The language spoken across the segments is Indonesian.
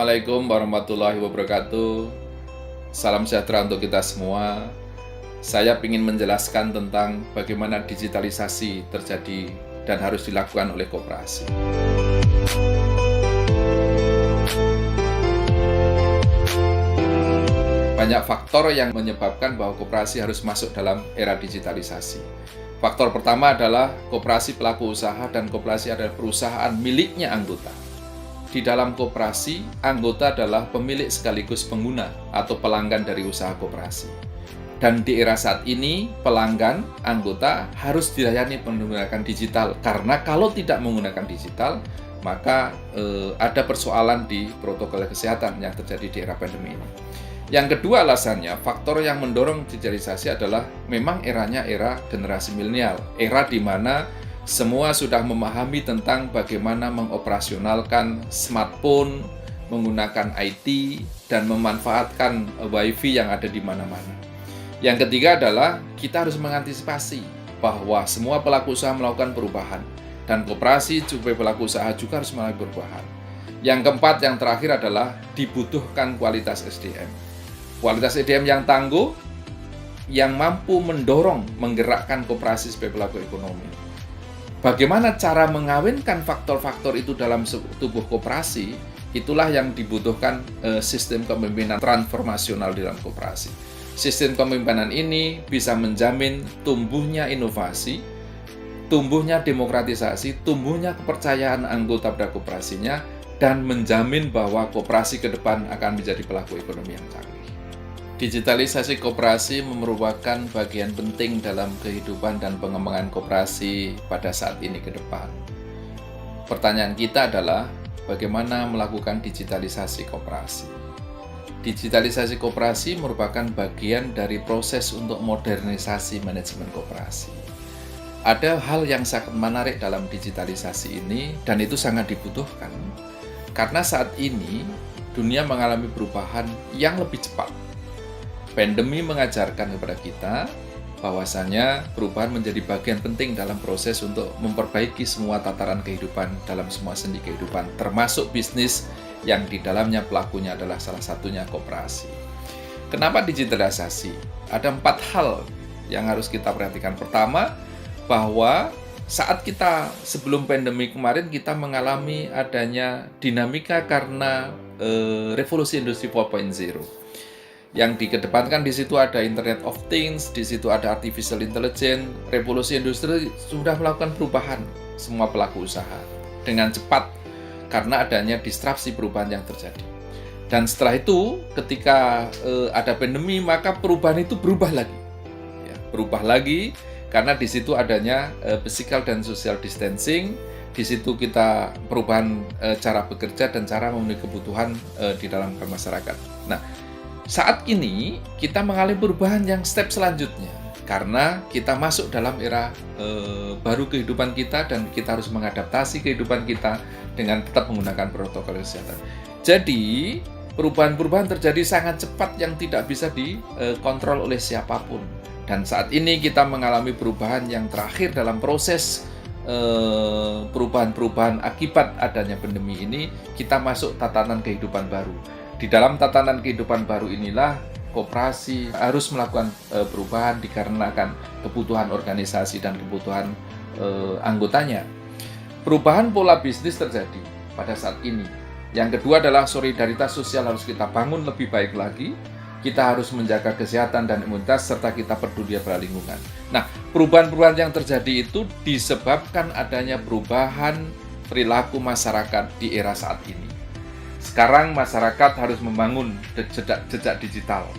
Assalamualaikum warahmatullahi wabarakatuh. Salam sejahtera untuk kita semua. Saya ingin menjelaskan tentang bagaimana digitalisasi terjadi dan harus dilakukan oleh koperasi. Banyak faktor yang menyebabkan bahwa koperasi harus masuk dalam era digitalisasi. Faktor pertama adalah koperasi pelaku usaha, dan koperasi adalah perusahaan miliknya anggota. Di dalam koperasi, anggota adalah pemilik sekaligus pengguna atau pelanggan dari usaha koperasi. Dan di era saat ini, pelanggan, anggota harus dilayani menggunakan digital. Karena kalau tidak menggunakan digital, maka ada persoalan di protokol kesehatan yang terjadi di era pandemi ini. Yang kedua alasannya, faktor yang mendorong digitalisasi adalah memang eranya era generasi milenial. Era di mana semua sudah memahami tentang bagaimana mengoperasionalkan smartphone, menggunakan IT, dan memanfaatkan WiFi yang ada di mana-mana. Yang ketiga adalah kita harus mengantisipasi bahwa semua pelaku usaha melakukan perubahan, dan koperasi sebagai pelaku usaha juga harus melakukan perubahan. Yang keempat, yang terakhir adalah dibutuhkan kualitas SDM. Kualitas SDM yang tangguh, yang mampu mendorong, menggerakkan koperasi sebagai pelaku ekonomi. Bagaimana cara mengawinkan faktor-faktor itu dalam tubuh koperasi, itulah yang dibutuhkan sistem kepemimpinan transformasional di dalam koperasi. Sistem kepemimpinan ini bisa menjamin tumbuhnya inovasi, tumbuhnya demokratisasi, tumbuhnya kepercayaan anggota pada koperasinya, dan menjamin bahwa koperasi ke depan akan menjadi pelaku ekonomi yang canggih. Digitalisasi koperasi merupakan bagian penting dalam kehidupan dan pengembangan koperasi pada saat ini ke depan. Pertanyaan kita adalah, bagaimana melakukan digitalisasi koperasi? Digitalisasi koperasi merupakan bagian dari proses untuk modernisasi manajemen koperasi. Ada hal yang sangat menarik dalam digitalisasi ini, dan itu sangat dibutuhkan. Karena saat ini, dunia mengalami perubahan yang lebih cepat. Pandemi mengajarkan kepada kita bahwasanya perubahan menjadi bagian penting dalam proses untuk memperbaiki semua tataran kehidupan dalam semua sendi kehidupan, termasuk bisnis yang di dalamnya pelakunya adalah salah satunya koperasi. Kenapa digitalisasi? Ada 4 hal yang harus kita perhatikan. Pertama, bahwa saat kita sebelum pandemi kemarin kita mengalami adanya dinamika karena revolusi industri 4.0. Yang dikedepankan di situ ada Internet of Things, di situ ada Artificial Intelligence. Revolusi industri sudah melakukan perubahan semua pelaku usaha dengan cepat karena adanya disrupsi perubahan yang terjadi. Dan setelah itu, ketika ada pandemi, maka perubahan itu berubah lagi. Ya, berubah lagi karena di situ adanya physical dan social distancing. Di situ kita perubahan cara bekerja dan cara memenuhi kebutuhan di dalam masyarakat. Nah, saat ini kita mengalami perubahan yang step selanjutnya karena kita masuk dalam era baru kehidupan kita, dan kita harus mengadaptasi kehidupan kita dengan tetap menggunakan protokol kesehatan. Jadi perubahan-perubahan terjadi sangat cepat yang tidak bisa dikontrol oleh siapapun. Dan saat ini kita mengalami perubahan yang terakhir dalam proses perubahan-perubahan akibat adanya pandemi ini. Kita masuk tatanan kehidupan baru. Di dalam tatanan kehidupan baru inilah koperasi harus melakukan perubahan dikarenakan kebutuhan organisasi dan kebutuhan anggotanya. Perubahan pola bisnis terjadi pada saat ini. Yang kedua adalah solidaritas sosial harus kita bangun lebih baik lagi. Kita harus menjaga kesehatan dan imunitas serta kita peduli pada lingkungan. Nah, perubahan-perubahan yang terjadi itu disebabkan adanya perubahan perilaku masyarakat di era saat ini. Sekarang masyarakat harus membangun jejak digital.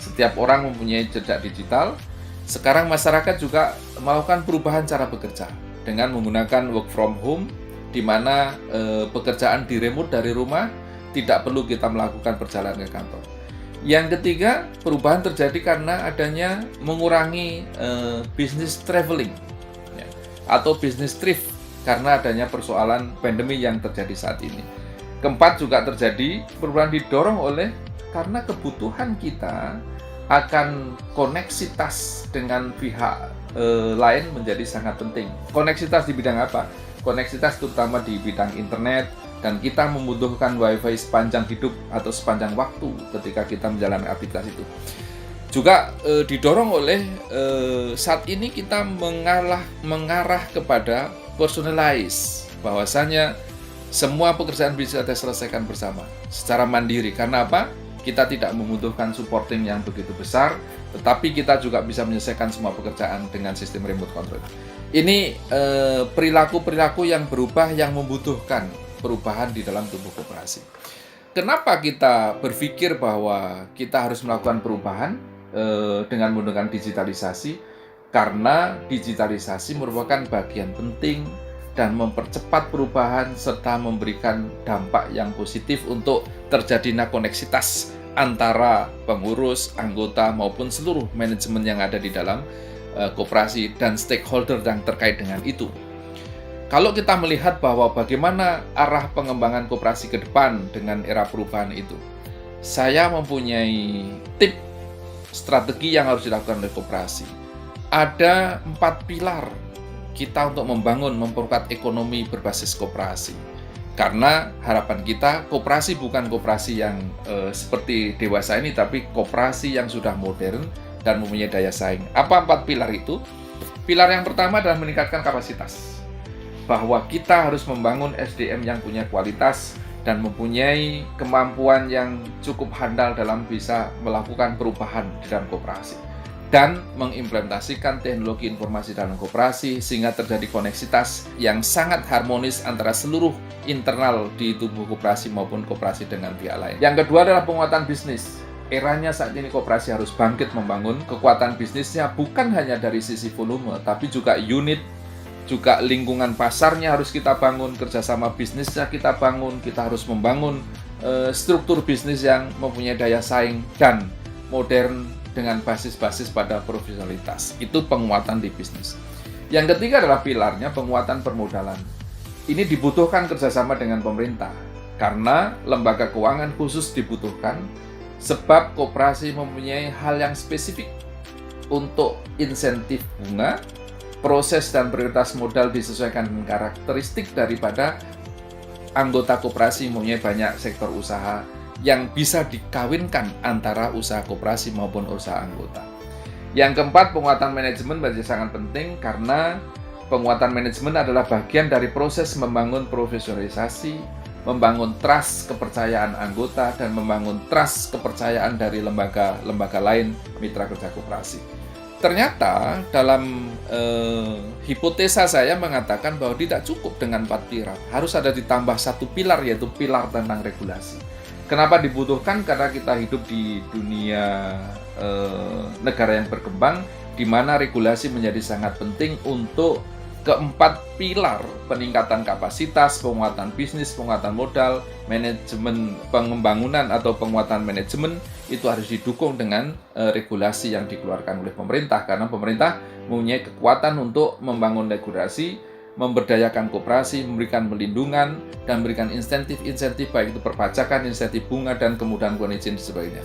Setiap orang mempunyai jejak digital. Sekarang masyarakat juga melakukan perubahan cara bekerja dengan menggunakan work from home, di mana pekerjaan di remote dari rumah, tidak perlu kita melakukan perjalanan ke kantor. Yang ketiga, perubahan terjadi karena adanya mengurangi bisnis traveling atau bisnis thrift karena adanya persoalan pandemi yang terjadi saat ini. Keempat, juga terjadi perubahan didorong oleh karena kebutuhan kita akan koneksitas dengan pihak lain menjadi sangat penting. Koneksitas di bidang apa? koneksitas terutama di bidang internet, dan kita membutuhkan WiFi sepanjang hidup atau sepanjang waktu ketika kita menjalankan aktivitas itu. Juga didorong oleh saat ini kita mengarah kepada personalize, bahwasanya semua pekerjaan bisa diselesaikan bersama secara mandiri. Karena apa? Kita tidak membutuhkan supporting yang begitu besar, tetapi kita juga bisa menyelesaikan semua pekerjaan dengan sistem remote control. Ini perilaku-perilaku yang berubah, yang membutuhkan perubahan di dalam tubuh koperasi. Kenapa kita berpikir bahwa kita harus melakukan perubahan dengan menggunakan digitalisasi? Karena digitalisasi merupakan bagian penting dan mempercepat perubahan serta memberikan dampak yang positif untuk terjadinya koneksitas antara pengurus, anggota maupun seluruh manajemen yang ada di dalam koperasi dan stakeholder yang terkait dengan itu. Kalau kita melihat bahwa bagaimana arah pengembangan koperasi ke depan dengan era perubahan itu, saya mempunyai tip strategi yang harus dilakukan oleh koperasi. Ada 4 pilar kita untuk memperkuat ekonomi berbasis koperasi. Karena harapan kita, koperasi bukan koperasi yang seperti dewasa ini, tapi koperasi yang sudah modern dan mempunyai daya saing. Apa 4 pilar itu? Pilar yang pertama adalah meningkatkan kapasitas. Bahwa kita harus membangun SDM yang punya kualitas dan mempunyai kemampuan yang cukup handal dalam bisa melakukan perubahan di dalam koperasi dan mengimplementasikan teknologi informasi dalam koperasi sehingga terjadi koneksitas yang sangat harmonis antara seluruh internal di tubuh koperasi maupun koperasi dengan pihak lain. Yang kedua adalah penguatan bisnis. Eranya saat ini koperasi harus bangkit membangun kekuatan bisnisnya bukan hanya dari sisi volume, tapi juga unit, juga lingkungan pasarnya harus kita bangun, kerjasama bisnisnya kita bangun, kita harus membangun struktur bisnis yang mempunyai daya saing dan modern dengan basis-basis pada profesionalitas. Itu penguatan di bisnis. Yang ketiga adalah pilarnya penguatan permodalan. Ini dibutuhkan kerjasama dengan pemerintah, karena lembaga keuangan khusus dibutuhkan, sebab koperasi mempunyai hal yang spesifik untuk insentif bunga. Proses dan prioritas modal disesuaikan dengan karakteristik daripada anggota koperasi mempunyai banyak sektor usaha yang bisa dikawinkan antara usaha koperasi maupun usaha anggota. Yang keempat, penguatan manajemen menjadi sangat penting karena penguatan manajemen adalah bagian dari proses membangun profesionalisasi, membangun trust kepercayaan anggota, dan membangun trust kepercayaan dari lembaga-lembaga lain mitra kerja koperasi. Ternyata dalam hipotesa saya mengatakan bahwa tidak cukup dengan 4 pilar, harus ada ditambah 1 pilar, yaitu pilar tentang regulasi. Kenapa dibutuhkan? Karena kita hidup di dunia negara yang berkembang, di mana regulasi menjadi sangat penting untuk keempat pilar: peningkatan kapasitas, penguatan bisnis, penguatan modal, manajemen pengembangunan atau penguatan manajemen. Itu harus didukung dengan regulasi yang dikeluarkan oleh pemerintah, karena pemerintah mempunyai kekuatan untuk membangun regulasi, memberdayakan koperasi, memberikan perlindungan, dan memberikan insentif-insentif, baik itu perpajakan, insentif bunga, dan kemudahan izin dan sebagainya.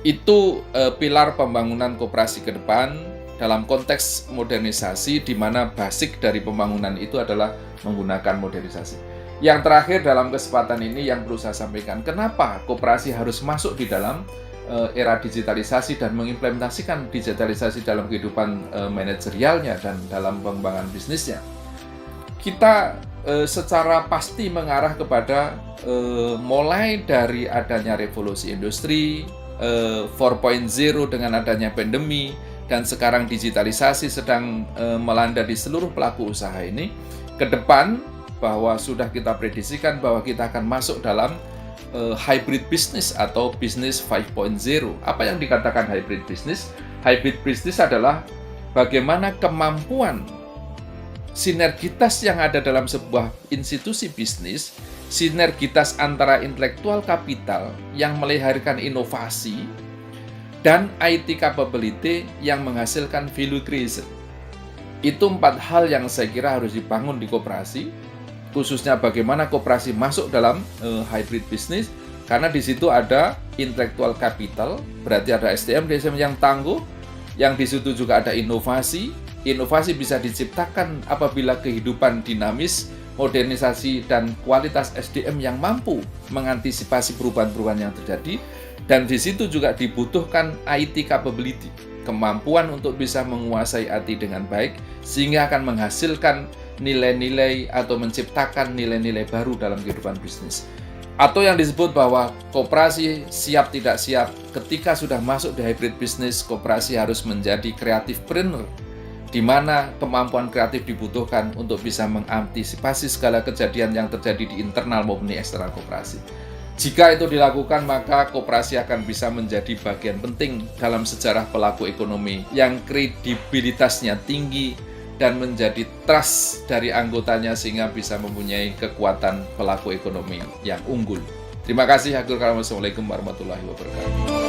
Itu pilar pembangunan koperasi ke depan dalam konteks modernisasi, di mana basic dari pembangunan itu adalah menggunakan modernisasi. Yang terakhir dalam kesempatan ini yang perlu saya sampaikan, kenapa koperasi harus masuk di dalam era digitalisasi dan mengimplementasikan digitalisasi dalam kehidupan manajerialnya dan dalam pengembangan bisnisnya. Kita secara pasti mengarah kepada mulai dari adanya revolusi industri 4.0 dengan adanya pandemi, dan sekarang digitalisasi sedang melanda di seluruh pelaku usaha ini. Ke depan bahwa sudah kita prediksikan bahwa kita akan masuk dalam hybrid business atau business 5.0. Apa yang dikatakan hybrid business? Hybrid business adalah bagaimana kemampuan sinergitas yang ada dalam sebuah institusi bisnis, sinergitas antara intelektual kapital yang melahirkan inovasi dan IT capability yang menghasilkan value creation. Itu 4 hal yang saya kira harus dibangun di koperasi, khususnya bagaimana koperasi masuk dalam hybrid business, karena di situ ada intellectual capital, berarti ada SDM yang tangguh, yang di situ juga ada inovasi. Inovasi bisa diciptakan apabila kehidupan dinamis modernisasi dan kualitas SDM yang mampu mengantisipasi perubahan-perubahan yang terjadi, dan di situ juga dibutuhkan IT capability, kemampuan untuk bisa menguasai IT dengan baik sehingga akan menghasilkan nilai-nilai atau menciptakan nilai-nilai baru dalam kehidupan bisnis. Atau yang disebut bahwa koperasi siap tidak siap, ketika sudah masuk di hybrid business, koperasi harus menjadi kreatifpreneur, di mana kemampuan kreatif dibutuhkan untuk bisa mengantisipasi segala kejadian yang terjadi di internal maupun di eksternal koperasi. Jika itu dilakukan, maka koperasi akan bisa menjadi bagian penting dalam sejarah pelaku ekonomi yang kredibilitasnya tinggi dan menjadi trust dari anggotanya sehingga bisa mempunyai kekuatan pelaku ekonomi yang unggul. Terima kasih. Assalamualaikum warahmatullahi wabarakatuh.